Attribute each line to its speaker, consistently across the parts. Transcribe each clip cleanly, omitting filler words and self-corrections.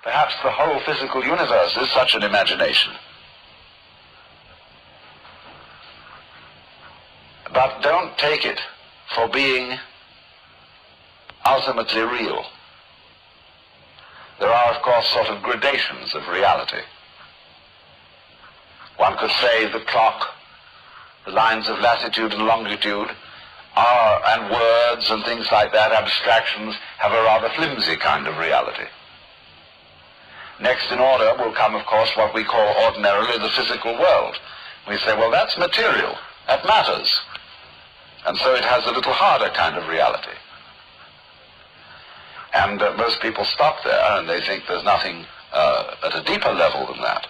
Speaker 1: Perhaps the whole physical universe is such an imagination. But don't take it for being ultimately real. There are, of course, sort of gradations of reality. One could say the clock, the lines of latitude and longitude, and words and things like that, abstractions, have a rather flimsy kind of reality. Next in order will come, of course, what we call ordinarily the physical world. We say, well, that's material, that matters. And so it has a little harder kind of reality. And most people stop there, and they think there's nothing at a deeper level than that.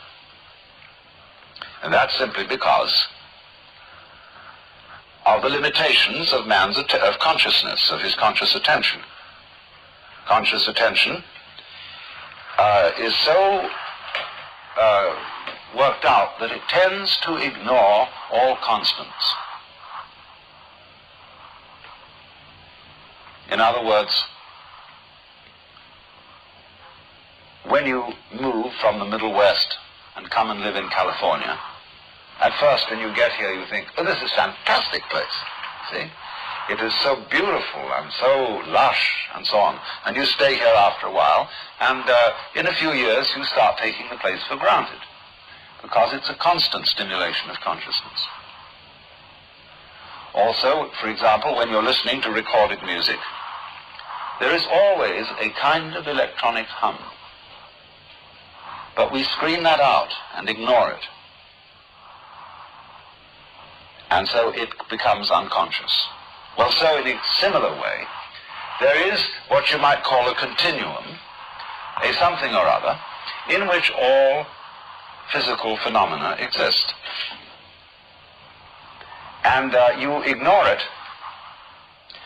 Speaker 1: And that's simply because of the limitations of man's of consciousness, of his conscious attention. Conscious attention is so worked out that it tends to ignore all constants. In other words, when you move from the Middle West and come and live in California, at first when you get here you think, oh, this is a fantastic place, see? It is so beautiful and so lush and so on. And you stay here after a while, and in a few years you start taking the place for granted, because it's a constant stimulation of consciousness. Also, for example, when you're listening to recorded music, there is always a kind of electronic hum. But we screen that out and ignore it. And so it becomes unconscious. Well, so in a similar way, there is what you might call a continuum, a something or other, in which all physical phenomena exist. And you ignore it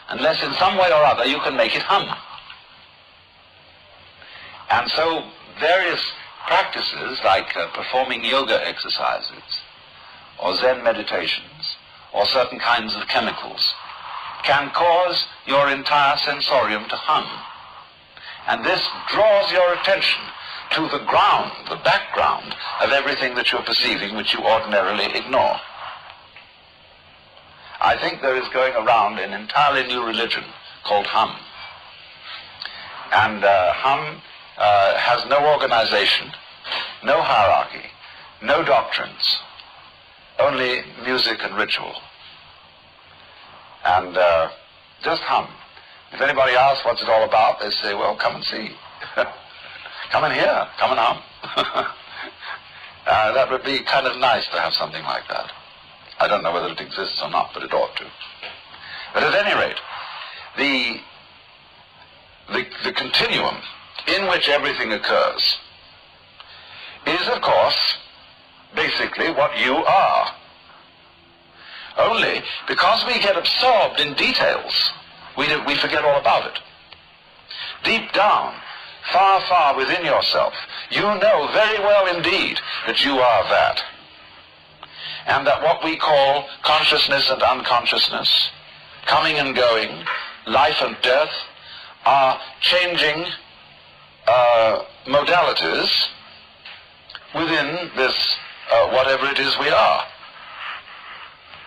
Speaker 1: unless in some way or other you can make it hum. And so various practices like performing yoga exercises or Zen meditations or certain kinds of chemicals can cause your entire sensorium to hum. And this draws your attention to the ground, the background of everything that you're perceiving, which you ordinarily ignore. I think there is going around an entirely new religion called Hum. And Hum has no organization, no hierarchy, no doctrines, only music and ritual. And just hum. If anybody asks what's it all about, they say, well, come and see. Come and hear, come and hum. That would be kind of nice to have something like that. I don't know whether it exists or not, but it ought to. But at any rate, the continuum in which everything occurs is, of course, basically what you are. Only because we get absorbed in details, we forget all about it. Deep down, far, far within yourself, you know very well indeed that you are that. And that what we call consciousness and unconsciousness, coming and going, life and death, are changing modalities within this whatever it is we are.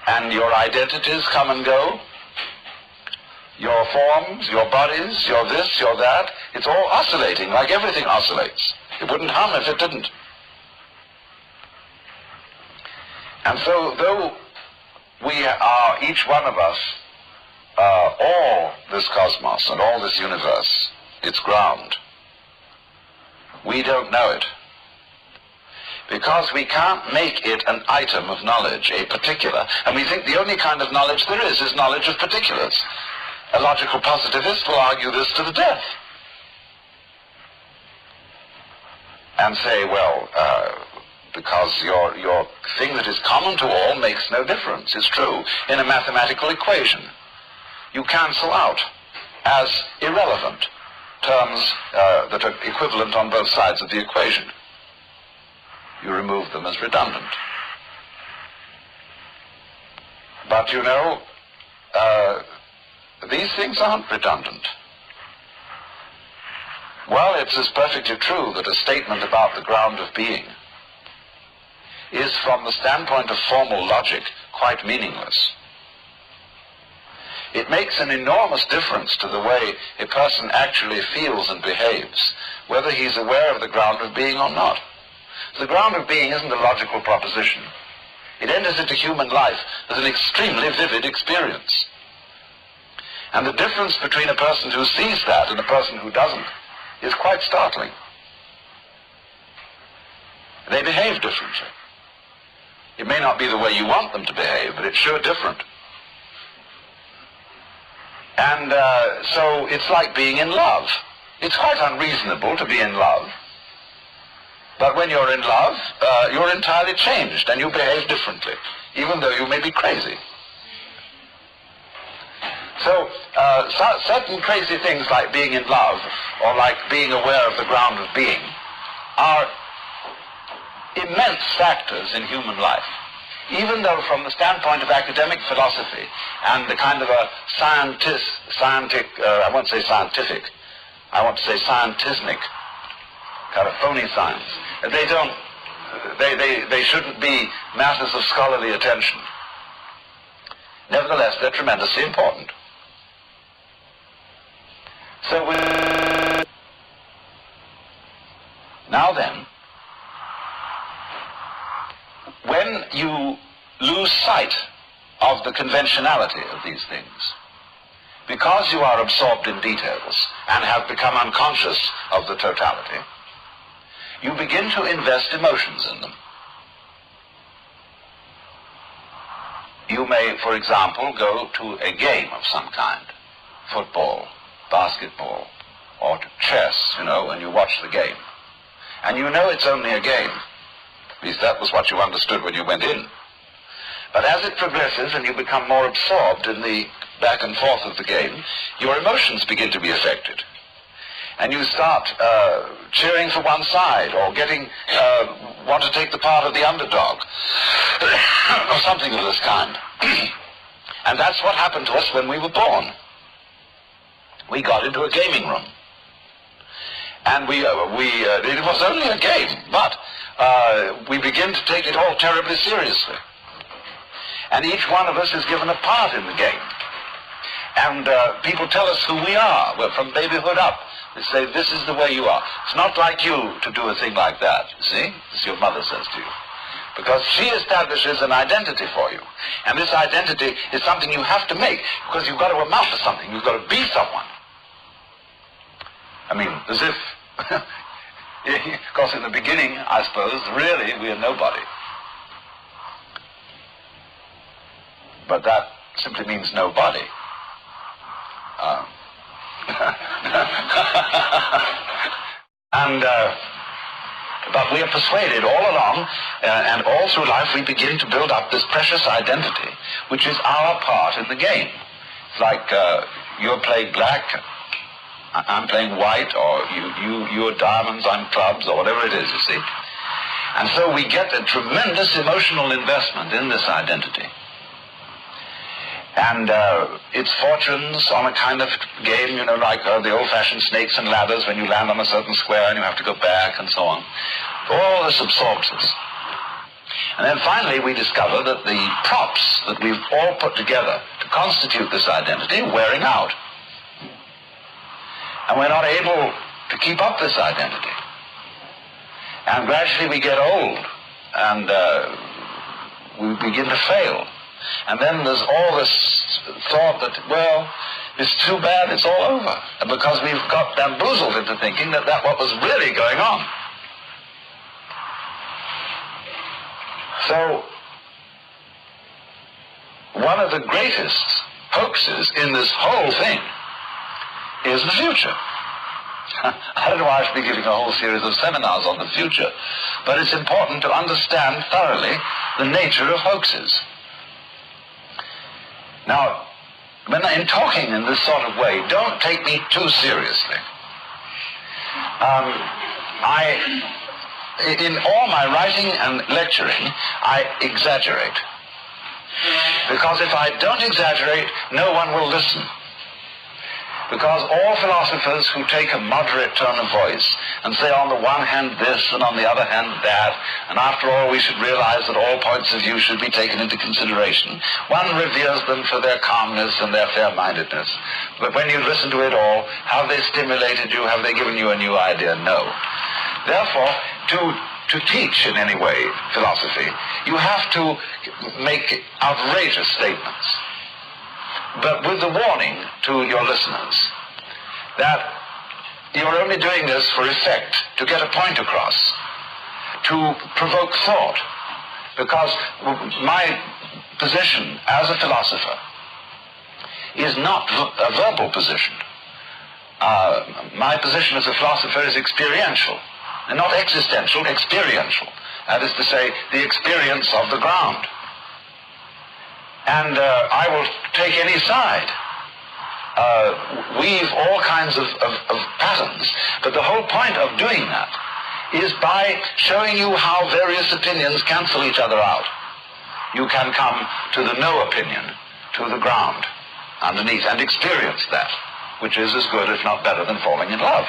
Speaker 1: And your identities come and go, your forms, your bodies, your this, your that, it's all oscillating like everything oscillates. It wouldn't hum if it didn't. And so though we are, each one of us, all this cosmos and all this universe, its ground, we don't know it. Because we can't make it an item of knowledge, a particular, and we think the only kind of knowledge there is knowledge of particulars. A logical positivist will argue this to the death. And say, well, because your thing that is common to all makes no difference. It's true. In a mathematical equation, you cancel out as irrelevant terms that are equivalent on both sides of the equation. You remove them as redundant. But you know, these things aren't redundant. Well, it's as perfectly true that a statement about the ground of being is, from the standpoint of formal logic, quite meaningless. It makes an enormous difference to the way a person actually feels and behaves, whether he's aware of the ground of being or not. The ground of being isn't a logical proposition. It enters into human life as an extremely vivid experience. And the difference between a person who sees that and a person who doesn't is quite startling. They behave differently. It may not be the way you want them to behave, but it's sure different. And so it's like being in love. It's quite unreasonable to be in love. But when you're in love, you're entirely changed and you behave differently, even though you may be crazy. So certain crazy things like being in love or like being aware of the ground of being are immense factors in human life. Even though from the standpoint of academic philosophy and the kind of a I won't say scientific, I want to say scientismic, kind of phony science, they shouldn't be matters of scholarly attention. Nevertheless, they're tremendously important. So now then, when you lose sight of the conventionality of these things, because you are absorbed in details and have become unconscious of the totality, you begin to invest emotions in them. You may, for example, go to a game of some kind, football, basketball, or chess, and you watch the game. And you know it's only a game. At least that was what you understood when you went in. But as it progresses and you become more absorbed in the back and forth of the game, your emotions begin to be affected. And you start cheering for one side or want to take the part of the underdog or something of this kind. And that's what happened to us when we were born. We got into a gaming room. And it was only a game, but we begin to take it all terribly seriously. And each one of us is given a part in the game. And people tell us who we are. Well, from babyhood up. They say, this is the way you are. It's not like you to do a thing like that, you see? As your mother says to you. Because she establishes an identity for you. And this identity is something you have to make, because you've got to amount to something. You've got to be someone. I mean, as if, of course in the beginning, I suppose, really, we are nobody. But that simply means nobody. But we are persuaded all along, and all through life, we begin to build up this precious identity, which is our part in the game. It's like you're playing black, I'm playing white, or you're diamonds, I'm clubs, or whatever it is, you see. And so we get a tremendous emotional investment in this identity. And its fortunes on a kind of game, like the old-fashioned snakes and ladders, when you land on a certain square and you have to go back and so on. All this absorbs us. And then finally we discover that the props that we've all put together to constitute this identity are wearing out. And we're not able to keep up this identity. And gradually we get old, and we begin to fail. And then there's all this thought that, well, it's too bad, it's all over. And because we've got bamboozled into thinking that what was really going on. So, one of the greatest hoaxes in this whole thing is the future. I don't know why I should be giving a whole series of seminars on the future, but it's important to understand thoroughly the nature of hoaxes. Now, in talking in this sort of way, don't take me too seriously. In all my writing and lecturing, I exaggerate. Because if I don't exaggerate, no one will listen. Because all philosophers who take a moderate tone of voice and say on the one hand this and on the other hand that, and after all we should realize that all points of view should be taken into consideration, one reveres them for their calmness and their fair-mindedness. But when you listen to it all, have they stimulated you? Have they given you a new idea? No. Therefore, to teach in any way philosophy, you have to make outrageous statements, but with the warning to your listeners that you're only doing this for effect, to get a point across, to provoke thought, because my position as a philosopher is not a verbal position. My position as a philosopher is experiential, and not existential, experiential. That is to say, the experience of the ground. And I will take any side, weave all kinds of patterns, but the whole point of doing that is by showing you how various opinions cancel each other out. You can come to the no opinion, to the ground underneath, and experience that, which is as good, if not better, than falling in love.